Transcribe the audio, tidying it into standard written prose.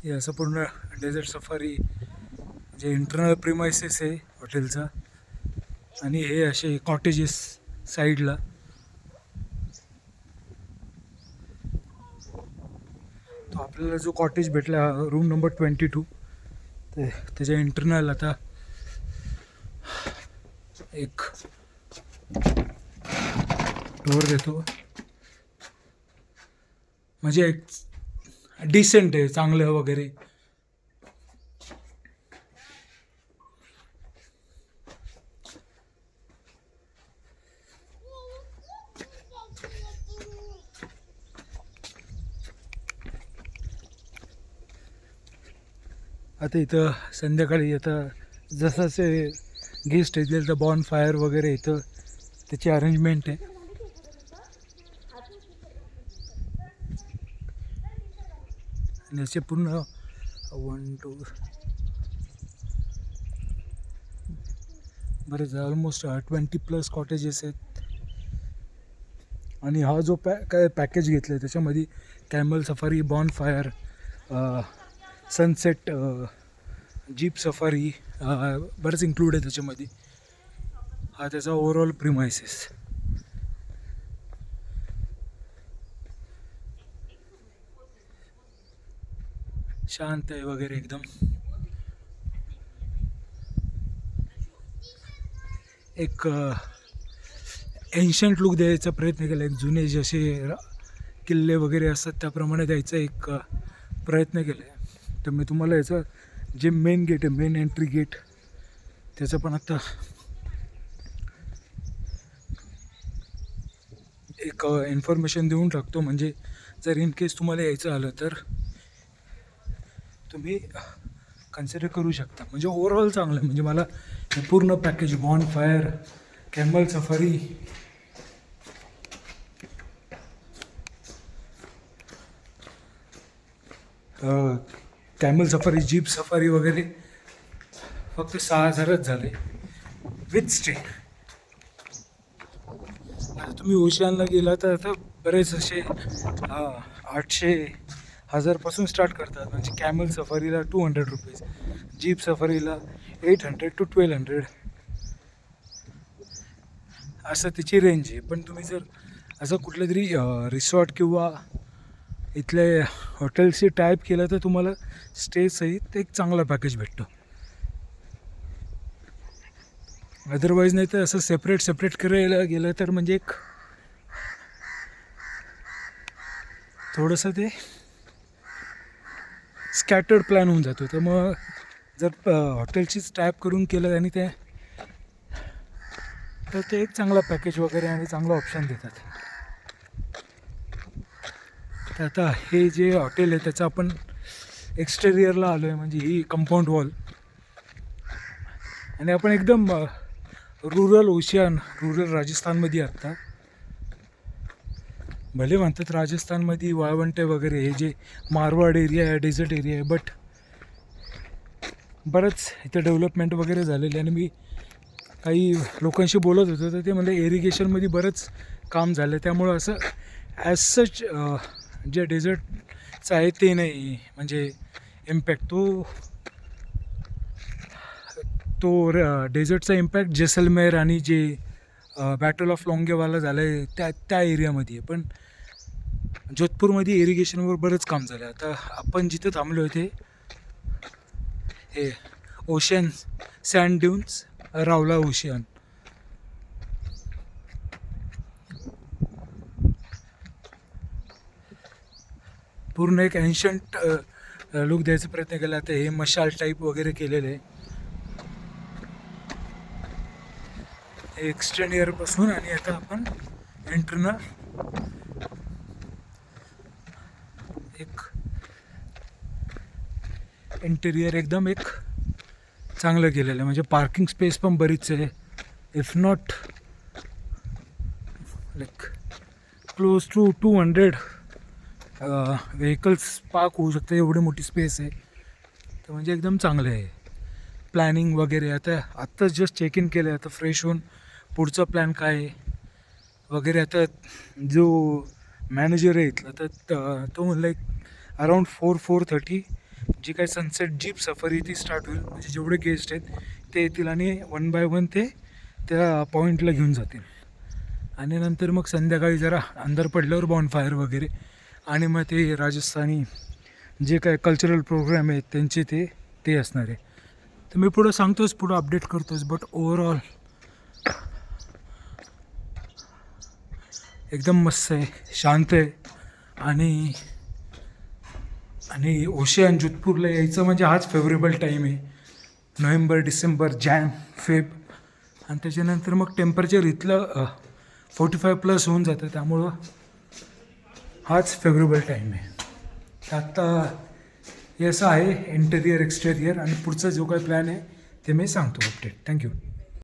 हे असं पूर्ण डेझर्ट सफारी जे इंटरनल प्रिमायसेस आहे हॉटेलचा, आणि हे असे कॉटेजेस साईडला. तो आपल्याला जो कॉटेज भेटला रूम नंबर 22, ते त्याच्या इंटरनल आता एक टूर देतो. म्हणजे एक डिसेंट आहे, चांगलं वगैरे. आता इथं संध्याकाळी आता जसं गेस्ट येतील तर बॉन फायर वगैरे इथं त्याची अरेंजमेंट आहे. आणि याचे पूर्ण 1 2 बरेच ऑलमोस्ट 20+ कॉटेजेस आहेत. आणि हा जो काय पॅकेज घेतला आहे त्याच्यामध्ये camel safari, bonfire, sunset, jeep safari बरंच इन्क्लूड आहे त्याच्यामध्ये. हा त्याचा ओव्हरऑल प्रिमायसेस. शांत आहे वगैरे एकदम. एक एन्शंट लुक द्यायचा प्रयत्न केला, एक जुने जसे किल्ले वगैरे असतात त्याप्रमाणे द्यायचा एक प्रयत्न केला आहे. तर मी तुम्हाला याचं जे मेन गेट आहे, मेन एंट्री गेट, त्याचं पण आता एक इन्फॉर्मेशन देऊन टाकतो. म्हणजे जर इन केस तुम्हाला यायचं आलं तर तुम्ही कन्सिडर करू शकता. म्हणजे ओव्हरऑल चांगलं आहे. म्हणजे मला हे पूर्ण package bonfire, camel safari, camel safari, jeep safari वगैरे फक्त 6,000च झाले विथ स्टे. आता तुम्ही ओशियानला गेला तर आता बरेच असे 800,000 स्टार्ट करतात. म्हणजे कॅमल सफारीला 200 रुपीज, जीप सफारीला 800 to 1200 असं त्याची रेंज आहे. पण तुम्ही जर असं कुठलं तरी रिसॉर्ट किंवा इथले हॉटेल्सशी टाईप केलं तर तुम्हाला स्टे सहित एक चांगला पॅकेज भेटतो. अदरवाईज नाही तर असं सेपरेट करायला गेलं तर म्हणजे एक थोडंसं ते स्कॅटर्ड प्लॅन होऊन जातो. तर मग जर हॉटेलचीच टाईप करून केलं आणि ते तर ते एक चांगला पॅकेज वगैरे आणि चांगला ऑप्शन देतात. तर आता हे जे हॉटेल आहे त्याचं आपण एक्सटेरियरला आलो आहे. म्हणजे ही कंपाऊंड वॉल, आणि आपण एकदम रुरल राजस्थानमध्ये आत्ता. भले म्हणतात राजस्थानमध्ये वाळवंटे वगैरे हे जे मारवाड एरिया आहे, डेझर्ट एरिया आहे, बट बरंच इथं डेव्हलपमेंट वगैरे झालेली. आणि मी काही लोकांशी बोलत होतो तर ते म्हणजे इरिगेशनमध्ये बरंच काम झालं. त्यामुळं असं ॲज सच जे डेझर्टचं आहे ते नाही. म्हणजे इम्पॅक्ट तो डेझर्टचा इम्पॅक्ट जैसलमेर आणि जे बॅटल ऑफ लोंगेवाला झालं आहे त्या एरियामध्ये आहे. पण जोधपूरमध्ये इरिगेशनवर बरंच काम झालं. आता आपण जिथं थांबलो आहे ते हे ओशन सँड ड्यून्स, रावला ओशियन. पूर्ण एक एन्शंट लुक द्यायचा प्रयत्न केला. आता हे मशाल टाईप वगैरे केलेलं आहे एक्सटेरियरपासून. आणि आता आपण इंटरनल एक इंटेरियर एकदम एक चांगलं केलेलं आहे. म्हणजे पार्किंग स्पेस पण बरीच आहे. If not like close to 200 vehicles park होऊ शकतं, एवढी मोठी स्पेस आहे. तर म्हणजे एकदम चांगलं आहे प्लॅनिंग वगैरे. आत्ताच जस्ट चेक इन केलं आहे. आता फ्रेश होऊन पुढचा प्लॅन काय आहे वगैरे. आता जो मॅनेजर आहे इथला तर तो म्हणला एक अराऊंड 4-4:30 जी काही सनसेट जीप सफारी ती स्टार्ट होईल. म्हणजे जेवढे गेस्ट आहेत ते येतील आणि 1 बाय 1 ते त्या पॉईंटला घेऊन जातील. आणि नंतर मग संध्याकाळी जरा अंधार पडल्यावर बॉनफायर वगैरे आणि मग ते राजस्थानी जे काय कल्चरल प्रोग्राम आहेत त्यांचे ते असणार आहे. तर मी पुढं सांगतोच, पुढं अपडेट करतोच. बट ओव्हरऑल एकदम मस्त आहे, शांत आहे. आणि आणि ओशियन जोधपूरला यायचं म्हणजे हाच फेवरेबल टाईम आहे. November, December, Jan, Feb. आणि त्याच्यानंतर मग टेम्परेचर इथलं 45+ होऊन जातं. त्यामुळं हाच फेवरेबल टाईम आहे. आत्ता हे असं आहे इंटेरियर एक्सटेरियर. आणि पुढचा जो काही प्लॅन आहे ते मी सांगतो अपडेट. थँक्यू.